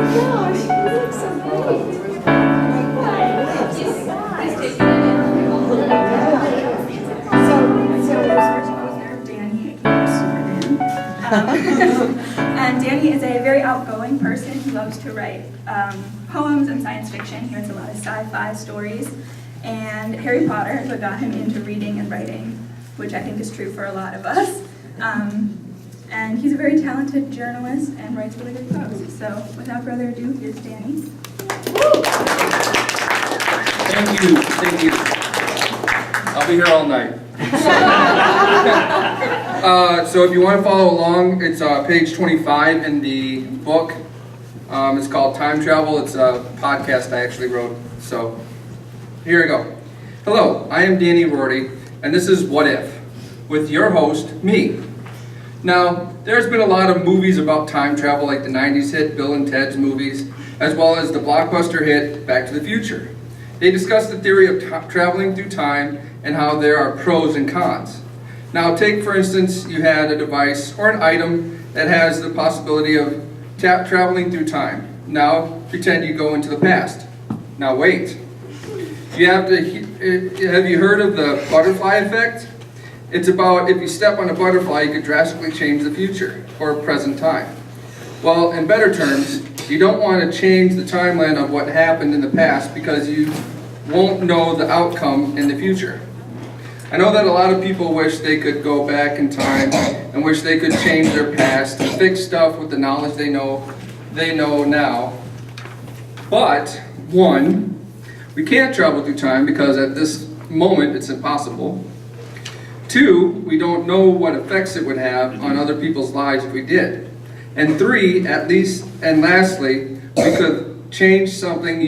gosh, you look so great. And Danny is a very outgoing person. He loves to write poems and science fiction. He writes a lot of sci-fi stories. And Harry Potter is what got him into reading and writing, which I think is true for a lot of us. And he's a very talented journalist and writes really good prose. So without further ado, here's Danny. Thank you, thank you. I'll be here all night. So if you want to follow along, it's page 25 in the book. It's called Time Travel. It's a podcast I actually wrote. So here we go. Hello, I am Danny Rorty, and this is What If, with your host, me. Now, there's been a lot of movies about time travel, like the 90s hit Bill and Ted's movies, as well as the blockbuster hit Back to the Future. They discuss the theory of traveling through time and how there are pros and cons. Now, take for instance, you had a device or an item that has the possibility of traveling through time. Now, pretend you go into the past. Now, wait. Have you heard of the butterfly effect? It's about if you step on a butterfly, you could drastically change the future or present time. Well, in better terms, you don't want to change the timeline of what happened in the past because you won't know the outcome in the future. I know that a lot of people wish they could go back in time and wish they could change their past and fix stuff with the knowledge they know now. But, one, we can't travel through time because at this moment it's impossible. Two, we don't know what effects it would have on other people's lives if we did. And three, lastly, we could change something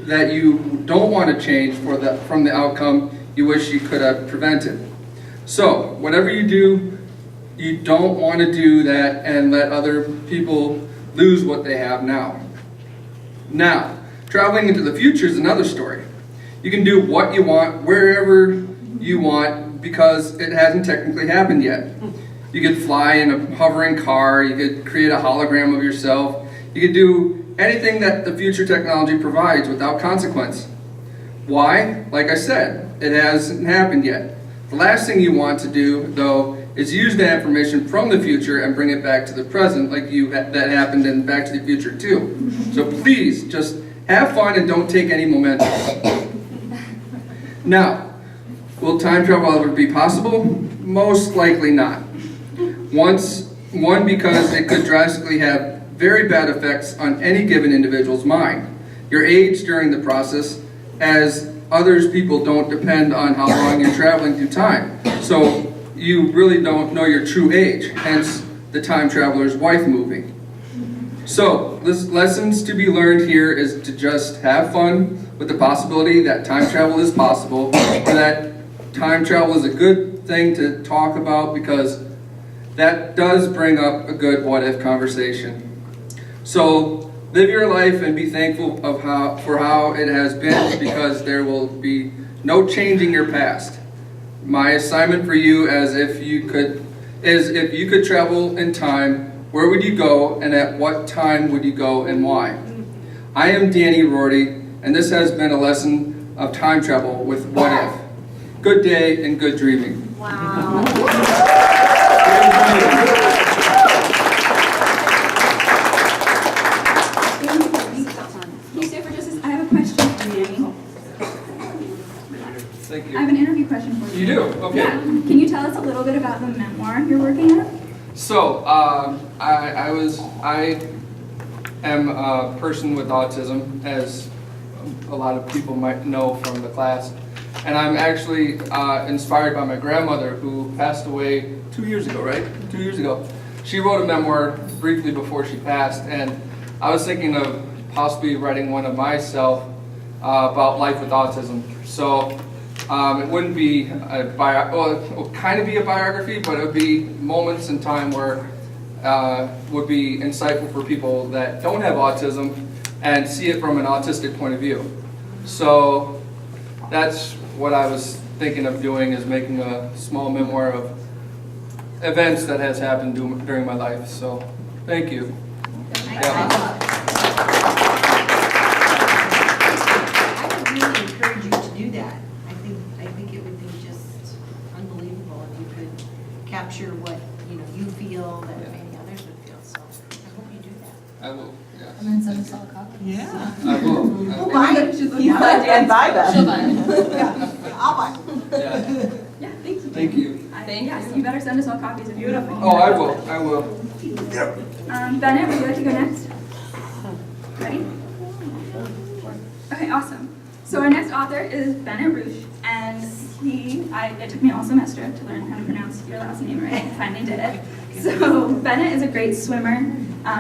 that you don't want to change from the outcome you wish you could have prevented. So, whatever you do, you don't want to do that and let other people lose what they have now. Now, traveling into the future is another story. You can do what you want, wherever you want, because it hasn't technically happened yet. You could fly in a hovering car, you could create a hologram of yourself, you could do anything that the future technology provides without consequence. Why? Like I said, it hasn't happened yet. The last thing you want to do, though, is use that information from the future and bring it back to the present like that happened in Back to the Future too. So please, just have fun and don't take any mementos. Now, will time travel ever be possible? Most likely not. One, because it could drastically have very bad effects on any given individual's mind. Your age during the process, as others people don't depend on how long you're traveling through time. So you really don't know your true age, hence the Time Traveler's Wife movie. So, lessons to be learned here is to just have fun with the possibility that time travel is possible, or that time travel is a good thing to talk about because that does bring up a good what-if conversation. So, live your life and be thankful for how it has been because there will be no changing your past. My assignment for you is if you could travel in time, where would you go and at what time would you go and why? I am Danny Rorty, and this has been a lesson of time travel with What If. Good day and good dreaming. Wow. Can you stay for just a second? I have a question for you, Danny. Thank you. I have an interview question for you. You do? Okay. Yeah. Can you tell us a little bit about the memoir you're working on? So, I am a person with autism, as a lot of people might know from the class. And I'm actually inspired by my grandmother, who passed away 2 years ago, right? 2 years ago. She wrote a memoir briefly before she passed, and I was thinking of possibly writing one of myself about life with autism. So it wouldn't be it would kind of be a biography, but it would be moments in time where would be insightful for people that don't have autism and see it from an autistic point of view. So that's what I was thinking of doing, is making a small memoir of events that has happened during my life. So thank you. Yeah. I will, yes. And then send us all a copy. Yeah. I will. We'll buy it. She's looking You at said it. you'd buy them. She'll buy it. Yeah, I'll buy them. Yeah. Yeah, thank you. Thank you. Yes, you better send us all copies if you have Oh, I will, I will. Bennett, would you like to go next? Ready? Okay, awesome. So our next author is Bennett Roosh, and it took me all semester to learn how to pronounce your last name right. I finally did it. So Bennett is a great swimmer.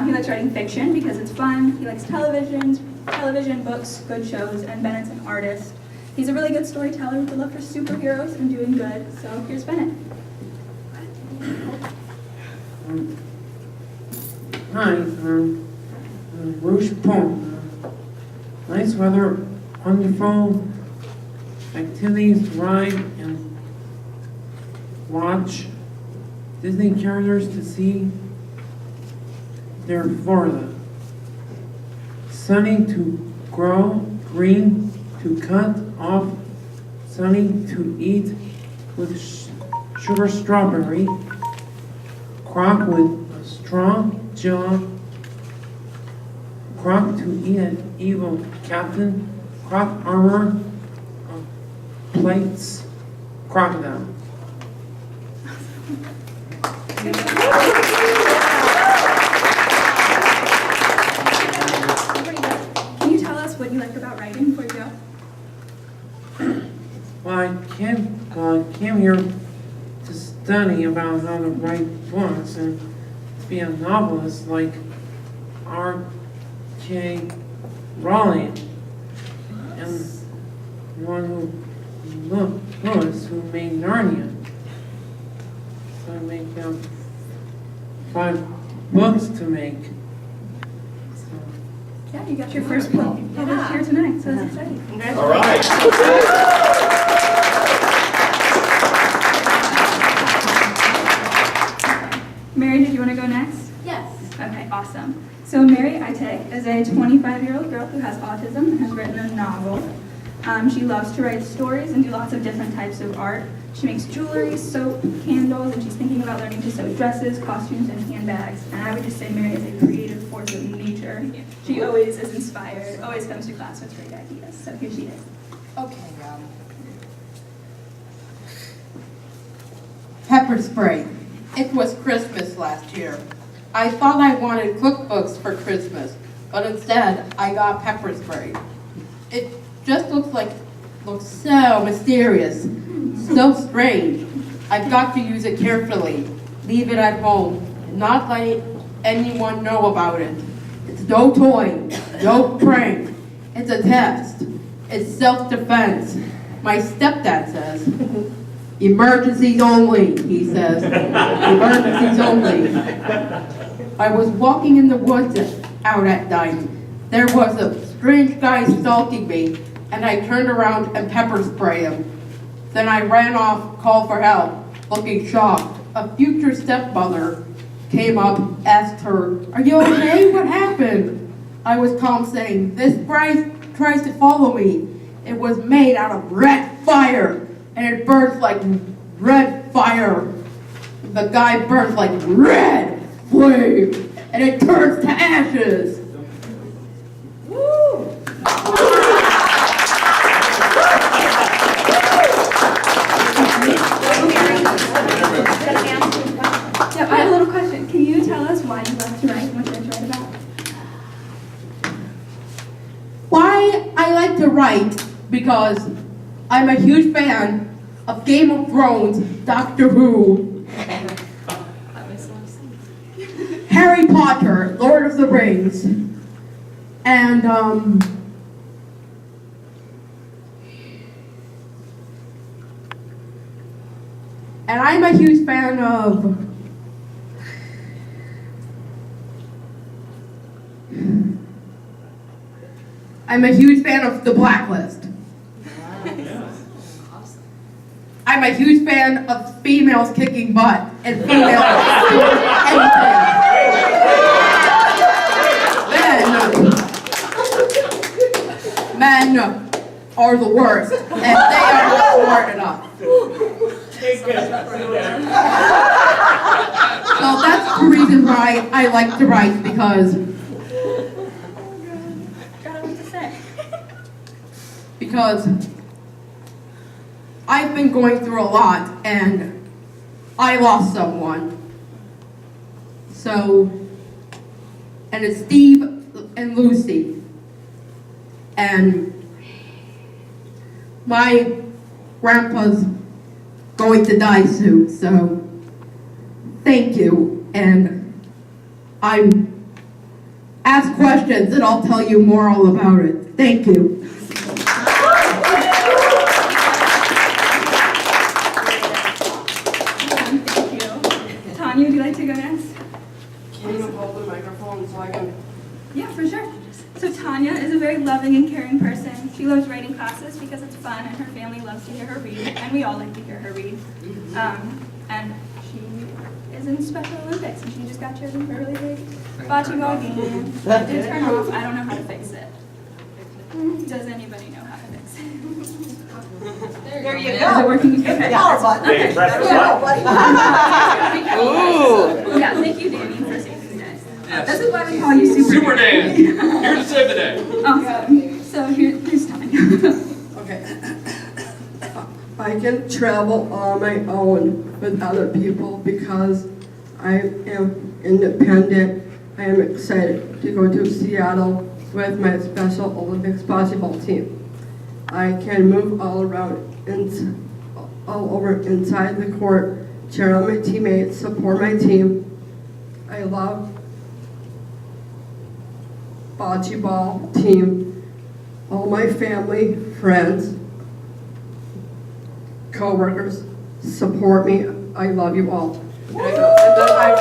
He likes writing fiction because it's fun. He likes television, books, good shows, and Bennett's an artist. He's a really good storyteller with a love for superheroes and doing good. So here's Bennett. Hi, Rouge Point. Nice weather, wonderful activities, ride and watch Disney characters to see their Florida. Sunny to grow, green to cut off, sunny to eat with sugar strawberry, crock with a strong jaw, croc to eat an evil captain, croc armor, plates, crocodile. Can you tell us what you like about writing before you go? Well, I came here to study about how to write books and be a novelist like R.K. Rowling and the one Lewis who made Narnia. So I make 5 books to make. So, Yeah, you got your first book published here tonight, so that's exciting. All right. Mary, did you want to go next? Yes. Okay, awesome. So Mary Itek is a 25-year-old girl who has autism and has written a novel. She loves to write stories and do lots of different types of art. She makes jewelry, soap, candles, and she's thinking about learning to sew dresses, costumes, and handbags. And I would just say Mary is a creative force of nature. She always is inspired, always comes to class with great ideas. So here she is. Okay, pepper spray. It was Christmas last year. I thought I wanted cookbooks for Christmas, but instead I got pepper spray. It just looks so mysterious, so strange. I've got to use it carefully, leave it at home, and not let anyone know about it. It's no toy, no prank. It's a test. It's self-defense. My stepdad says, emergencies only, he says. Emergencies only. I was walking in the woods out at night. There was a strange guy stalking me, and I turned around and pepper sprayed him. Then I ran off, called for help, looking shocked. A future stepmother came up, asked her, "Are you okay? What happened?" I was calm, saying, "This spray tries to follow me. It was made out of red fire, and it burns like red fire. The guy burns like red flame, and it turns to ashes." Woo! Yeah, I have a little question. Can you tell us why you love to write and what you like to write about? Why I like to write? Because I'm a huge fan of Game of Thrones, Doctor Who, Harry Potter, Lord of the Rings, and I'm a huge fan of The Blacklist. I'm a huge fan of females kicking butt and females doing anything. Men are the worst, and they are not smart enough. So that's the reason why I like to write, because because I've been going through a lot and I lost someone. So, and it's Steve and Lucy. And my grandpa's going to die soon, so thank you. And I ask questions and I'll tell you more all about it. Thank you. Thank you. Tanya, would you like to go next? Can you hold the microphone so I can? Yeah, for sure. So Tanya is a very loving and caring person. She loves writing classes because it's fun and her family loves to hear her read, and we all like to hear her read. And she is in Special Olympics and she just got chosen for a really big bocce ball game. It did turn off. I don't know how to fix it. Does anybody know how to fix it? There you Is it go. working? Okay. Power button. Hey, press the Yeah, button. buddy. Yeah, thank you, Danny, for saving the day. Yes. This is why we call you Super Dan, here to save the day. Awesome. So here's Tanya. Okay. I can travel on my own with other people because I am independent. I am excited to go to Seattle with my Special Olympics basketball team. I can move all around, all over inside the court, cheer on my teammates, support my team. I love bocce ball team, all my family, friends, co-workers support me. I love you all. And I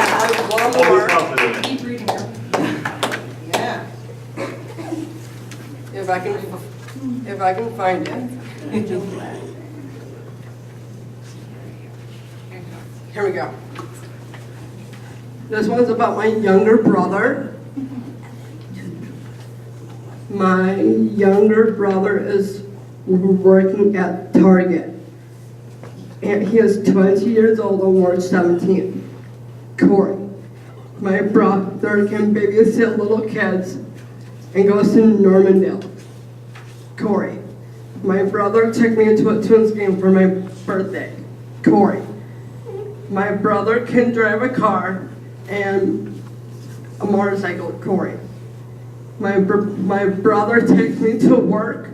have one more. Always confident. Keep reading her. Yeah. If I can find it. Here we go. This one's about my younger brother. My younger brother is working at Target. And he is 20 years old on March 17th. Corey. My brother can babysit little kids and goes to Normandale. Corey. My brother took me to a Twins game for my birthday. Corey. My brother can drive a car and a motorcycle. Corey. My brother takes me to work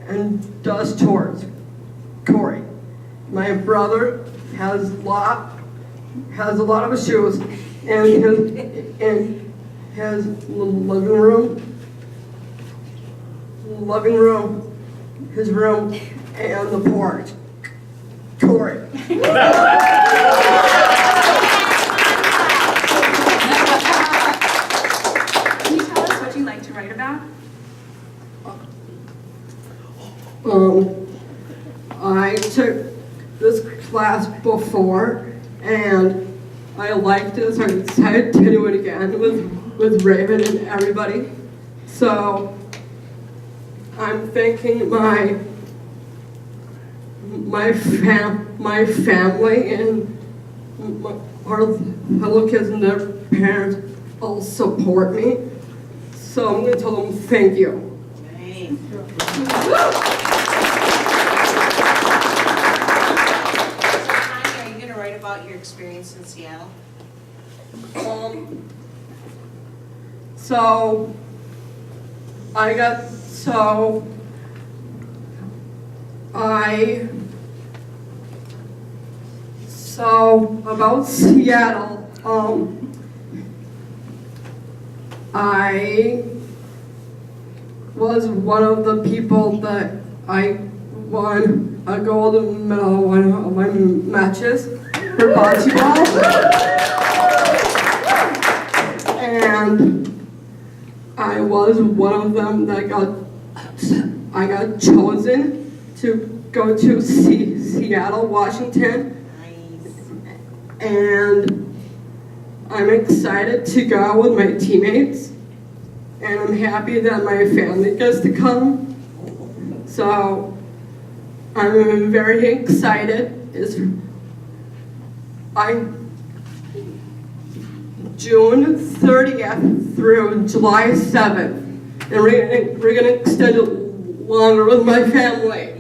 and does chores. Corey. My brother has a lot of shoes in his living room, his room, and the porch. Corey. Can you tell us what you like to write about? I took this class before and I liked it, so I decided to do it again with Raven and everybody. So I'm thanking my family and our little kids and their parents all support me. So I'm going to tell them thank you. Tanya, are you gonna write about your experience in Seattle? So about Seattle, I was one of the people that I won a gold medal in one of my matches for bocce ball. And I was one of them that I got chosen to go to Seattle, Washington. And I'm excited to go with my teammates. And I'm happy that my family gets to come. So I'm very excited. June 30th through July 7th, and we're gonna extend it longer with my family.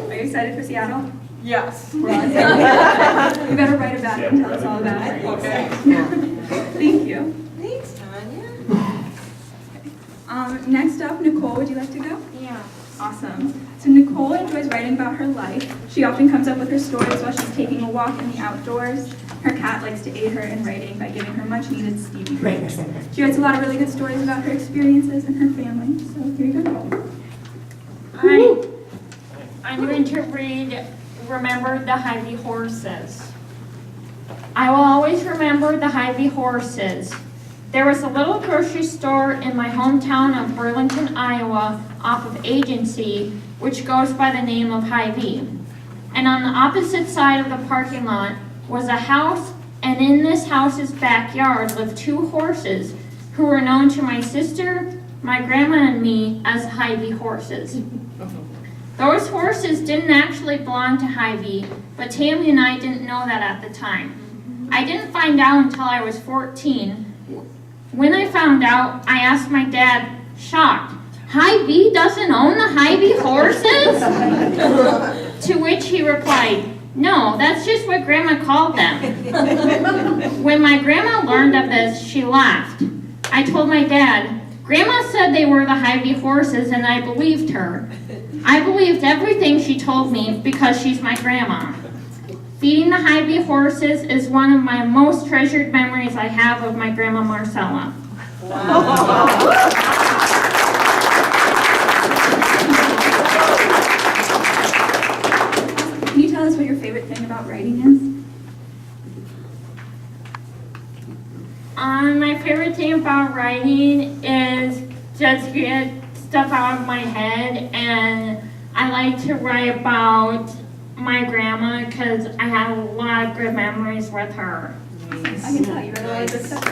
Are you excited for Seattle? Yes. You better write it back and tell us all about it. Okay. Thank you. Thanks, Tanya. Next up, Nicole, would you like to go? Yeah. Awesome. So Nicole enjoys writing about her life. She often comes up with her stories while she's taking a walk in the outdoors. Her cat likes to aid her in writing by giving her much-needed Stevie breaks. She writes a lot of really good stories about her experiences and her family. So here you go. I'm going to read Remember the Hy-Vee Horses. I will always remember the Hy-Vee horses. There was a little grocery store in my hometown of Burlington, Iowa, off of Agency, which goes by the name of Hy-Vee. And on the opposite side of the parking lot was a house, and in this house's backyard lived two horses who were known to my sister, my grandma, and me as Hy-Vee horses. Those horses didn't actually belong to Hy-Vee, but Tammy and I didn't know that at the time. I didn't find out until I was 14. When I found out, I asked my dad, shocked, Hy-Vee doesn't own the Hy-Vee horses? To which he replied, no, that's just what Grandma called them. When my grandma learned of this, she laughed. I told my dad, Grandma said they were the Hy-Vee horses, and I believed her. I believed everything she told me because she's my grandma. Feeding the Hy-Vee horses is one of my most treasured memories I have of my grandma Marcella. Can you tell us what your favorite thing about writing is? My favorite thing about writing is just get stuff out of my head, and I like to write about my grandma because I have a lot of good memories with her. I can tell you read a lot of good stuff.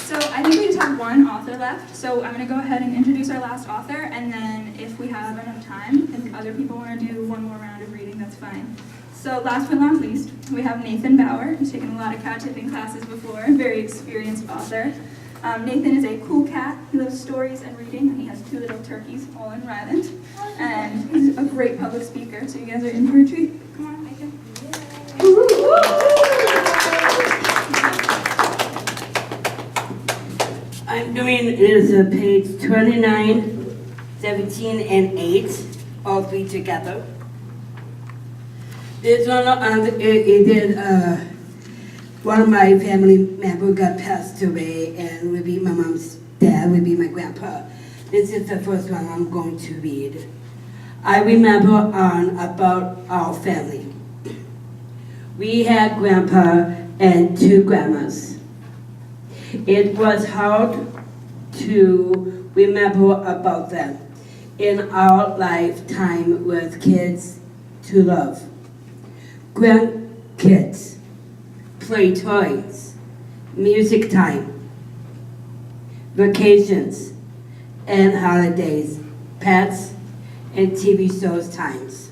So I think we just have one author left. So I'm going to go ahead and introduce our last author, and then if we have enough time, if other people want to do one more round of reading, that's fine. So last but not least, we have Nathan Bauer, who's taken a lot of cat tipping classes before, a very experienced author. Nathan is a cool cat. He loves stories and reading, and he has 2 little turkeys, all in Highland. And he's a great public speaker, so you guys are in for a treat. Come on, Nathan. I'm doing is page 29, 17, and 8, all 3 together. This one, one of my family members got passed away, and would be my mom's dad, would be my grandpa. This is the first one I'm going to read. I remember about our family. We had grandpa and 2 grandmas. It was hard to remember about them in our lifetime with kids to love. Grandkids, play toys, music time, vacations, and holidays, pets, and TV shows times.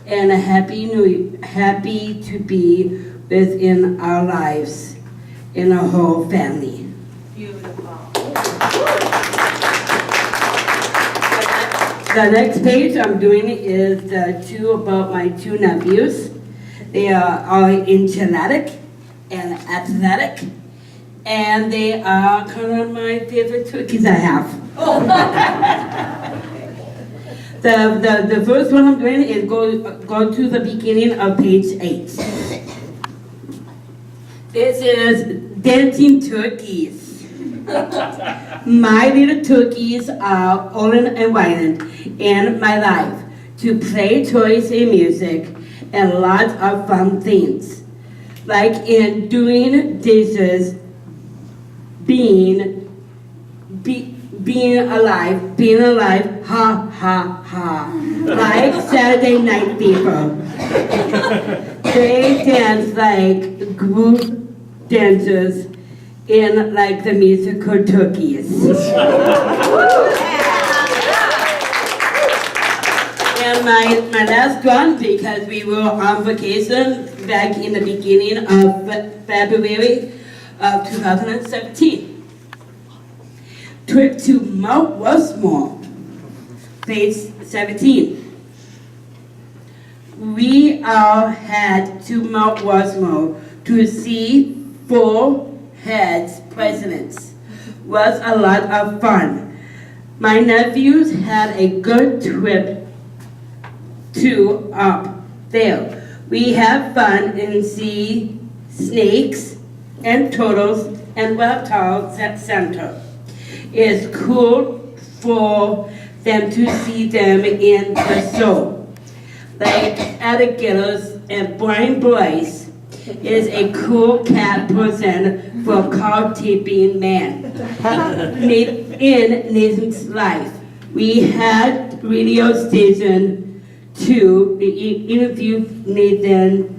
And happy to be within our lives in a whole family. Beautiful. The next page I'm doing is the 2 about my 2 nephews. They are all athletic, and they are kind of my favorite turkeys I have. The first one I'm doing is go to the beginning of page 8. This is dancing turkeys. My little turkeys are Olin and Highland in my life to play toys and music and lots of fun things, like in doing dishes, being alive, ha ha ha, like Saturday Night Fever. They dance like group dancers in like the musical turkeys. my last one because we were on vacation back in the beginning of February of 2017. Trip to Mount Rushmore, page 17. We all had to Mount Rushmore to see four heads presidents. Was a lot of fun. My nephews had a good trip to up there. We have fun and see snakes and turtles and reptiles at center. It's cool for them to see them in the show. Like alligators, and Brian Bryce is a cool cat person for car tipping man. In Nathan's life, we had radio station to interview Nathan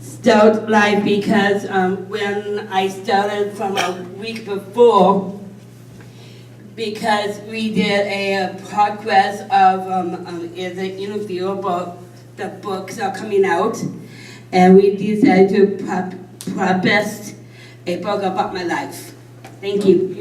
start live because when I started from a week before, because we did a progress of is an interview about the books are coming out, and we decided to progress a book about my life. Thank you.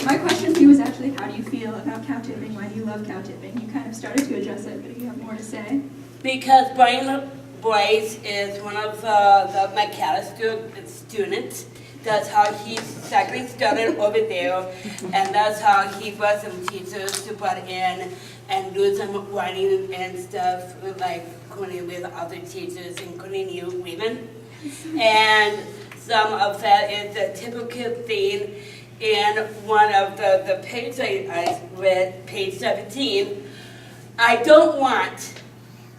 My question to you was actually, how do you feel about cow tipping? Why do you love cow tipping? You kind of started to address it, but if you have more to say. Because Brian Boyce is one of my McAllister students. That's how he exactly started over there, and that's how he brought some teachers to put in and do some writing and stuff, like going with other teachers, including you women. And some of that is the typical thing in one of the pages I read, page 17. I don't want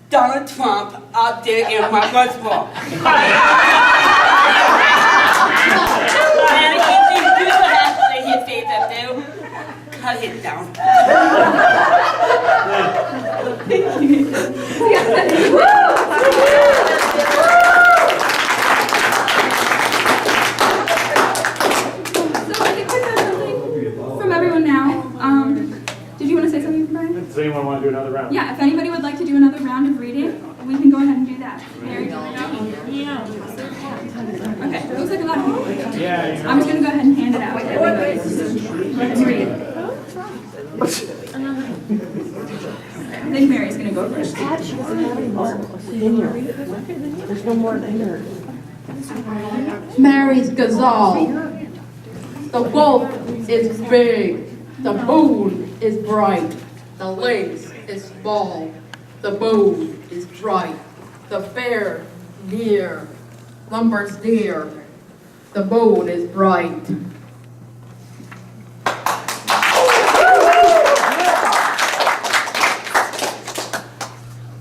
Donald Trump out there in my baseball. And if you do have to say his face up there, cut it down. So I think we've got something from everyone now. Did you want to say something, Brian? Does anyone want to do another round? Yeah, if anybody would like to do another round of reading, we can go ahead and do that. Mary, do you want to go? Yeah. Okay, looks like a lot of people. Yeah. I'm just going to go ahead and hand it out. Go ahead and read. I think Mary's going to go first. There's no more in here. Mary's gazelle. The wolf is big. The moon is bright. The lynx is small. The moon is bright. The bear near. Lumber's near. The moon is bright.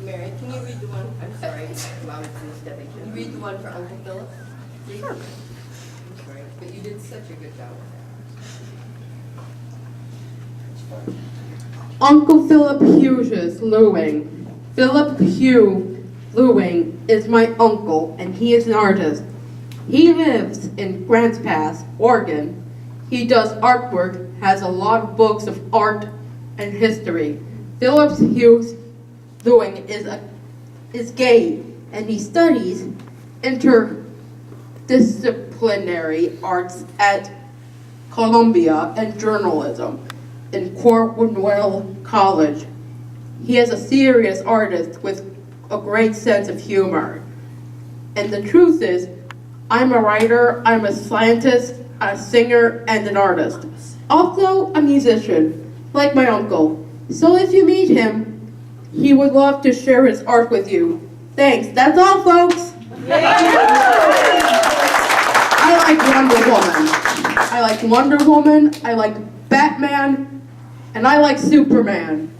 Mary, can you read the one, I'm sorry, Mom, can you read the one for Uncle Philip? Sure. I'm sorry, but you did such a good job with that. Uncle Philip Hughes Lewing. Philip Hugh Lewing is my uncle, and he is an artist. He lives in Grants Pass, Oregon. He does artwork, has a lot of books of art and history. Philip Hughes Lewing is gay, and he studies interdisciplinary arts at Columbia and journalism in Cornell College. He is a serious artist with a great sense of humor. And the truth is, I'm a writer, I'm a scientist, a singer, and an artist. Also a musician, like my uncle. So if you meet him, he would love to share his art with you. Thanks, that's all, folks. I like Wonder Woman. I like Wonder Woman, I like Batman, and I like Superman.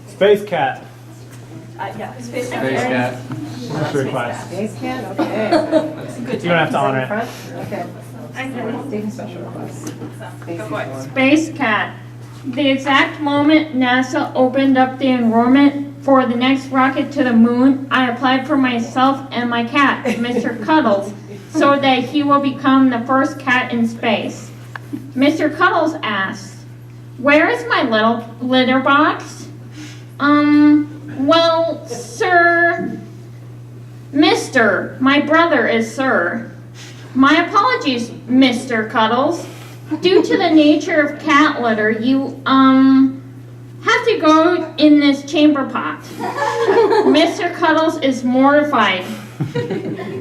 Space Cat. Yeah, space. Space cat. What's your request? Space Cat, okay. You don't have to honor it. Okay. State special request. Go for it. Space cat. The exact moment NASA opened up the enrollment for the next rocket to the moon, I applied for myself and my cat, Mr. Cuddles, so that he will become the first cat in space. Mr. Cuddles asked, "Where is my little litter box?" Well, sir, Mr. My brother is sir. My apologies, Mr. Cuddles. Due to the nature of cat litter, you, have to go in this chamber pot. Mr. Cuddles is mortified.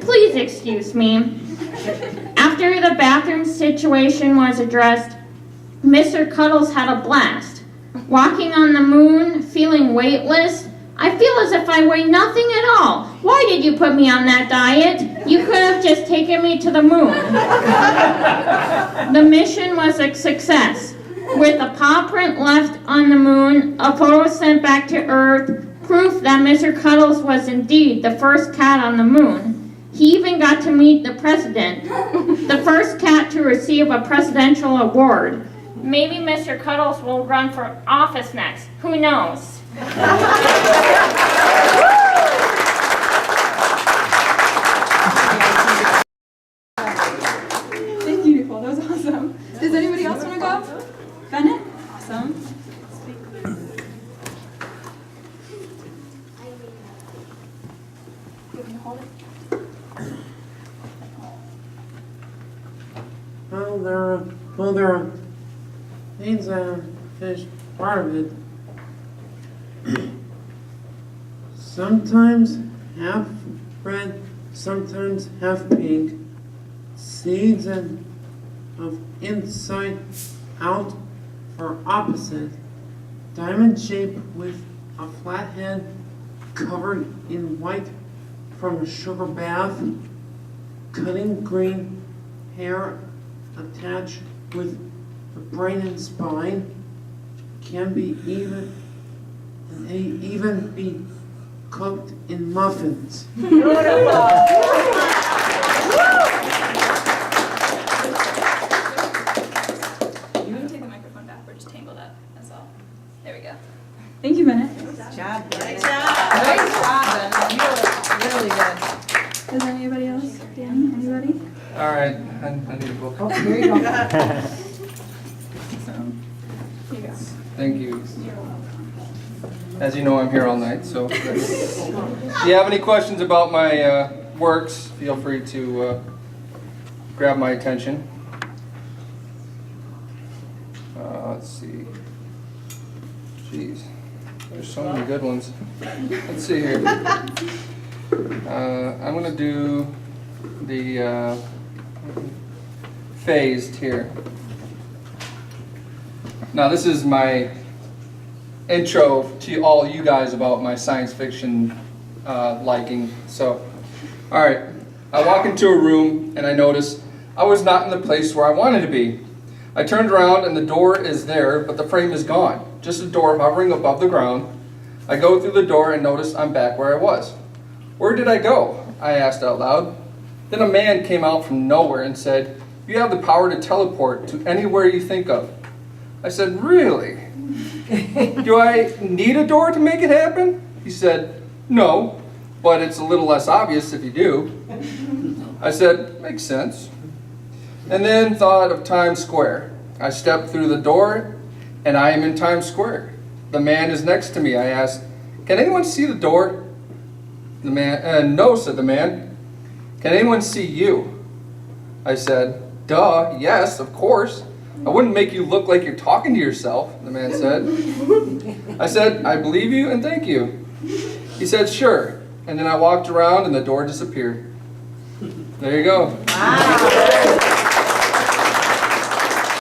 Please excuse me. After the bathroom situation was addressed, Mr. Cuddles had a blast. Walking on the moon, feeling weightless, I feel as if I weigh nothing at all. Why did you put me on that diet? You could have just taken me to the moon. The mission was a success. With a paw print left on the moon, a photo sent back to Earth, proof that Mr. Cuddles was indeed the first cat on the moon. He even got to meet the president, the first cat to receive a presidential award. Maybe Mr. Cuddles will run for office next. Who knows? Thank you, Nicole. That was awesome. Does anybody else want to go? Bennett? Awesome. You want me to hold it? Well, there are things that are finished part of it. Sometimes half red, sometimes half pink. Seeds and of inside out or opposite. Diamond shape with a flat head covered in white from a sugar bath. Cutting green hair attached with the brain and spine. Can be even be cooked in muffins. You can take the microphone back. We're just tangled up. That's all. There we go. Thank you, Bennett. Nice job, Bennett. Really good. Does anybody else? Danny? Anybody? All right, I need a book. Oh, here you go. Awesome. Here you go. Thank you. As you know, I'm here all night, so if you have any questions about my works, feel free to grab my attention. Let's see. Jeez, there's so many good ones. Let's see here. I'm going to do the phased here. Now, this is my intro to all you guys about my science fiction liking. So, all right, I walk into a room and I notice I was not in the place where I wanted to be. I turned around and the door is there, but the frame is gone. Just a door hovering above the ground. I go through the door and notice I'm back where I was. Where did I go? I asked out loud. Then a man came out from nowhere and said, "You have the power to teleport to anywhere you think of." I said, "Really? Do I need a door to make it happen?" He said, "No, but it's a little less obvious if you do." I said, "Makes sense." And then thought of Times Square. I stepped through the door and I am in Times Square. The man is next to me. I asked, "Can anyone see the door?" The man, "No," said the man. "Can anyone see you?" I said, "Duh, yes, of course. I wouldn't make you look like you're talking to yourself," the man said. I said, "I believe you and thank you." He said, "Sure." And then I walked around and the door disappeared. There you go. Wow.